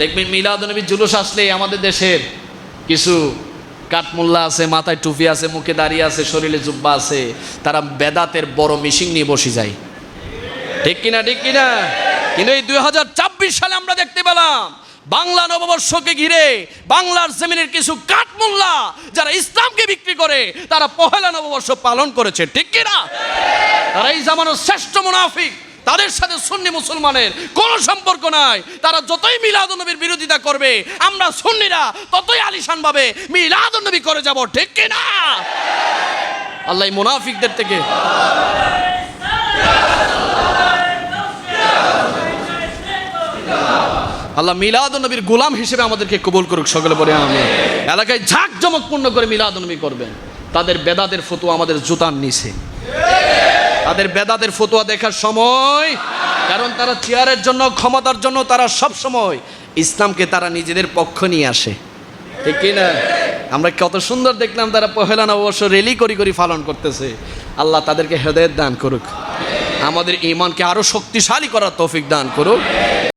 দেখবেন মিলাদুন্নবী জুলুস আসলে আমাদের দেশের কিছু কাঠমোল্লা আছে, মাথায় টুপি আছে, মুখে দাঁড়িয়ে আছে, শরীরে জুব্বা আছে, তারা বেদাতের বড় মিশিং নিয়ে বসে যায়। ঠিক কিনা, ঠিক কিনা? কিন্তু এই 2026 সালে আমরা দেখতে পেলাম বাংলা নববর্ষকে ঘিরে বাংলার জমিনের কিছু কাঠমোল্লা যারা ইসলামকে বিক্রি করে তারা পহেলা নববর্ষ পালন করেছে। ঠিক কিনা? তারা এই জামানার শ্রেষ্ঠ মুনাফিক, তাদের সাথে সুন্নি মুসলমানের কোনো সম্পর্ক নাই। তারা যতই মিলাদুন্নবীর বিরোধিতা করবে, আমরা সুন্নিরা ততই আলিশান ভাবে মিলাদুন্নবী করে যাব। ঠিক কিনা? আল্লাহ এই মুনাফিকদের থেকে আল্লাহ মিলাদুন্নবীর গোলাম হিসেবে আমাদেরকে কবুল করুক, সকলে বলে আমিন। এলাকায় ঝাঁকজমকপূর্ণ করে মিলাদুন্নবী করবেন। তাদের বেদাতের ফতোয়া আমাদের জুতার নিচে, তাদের বেদাতের ফতোয়া দেখার সময়, কারণ তারা চেয়ারের জন্য, ক্ষমতার জন্য তারা সব সময় ইসলামকে তারা নিজেদের পক্ষ নিয়ে আসে। ঠিক কিনা? আমরা কত সুন্দর দেখলাম তারা পহেলা নববর্ষ রেলি করি পালন করতেছে। আল্লাহ তাদেরকে হেদায়েত দান করুক, আমাদের ঈমানকে আরো শক্তিশালী করার তৌফিক দান করুক।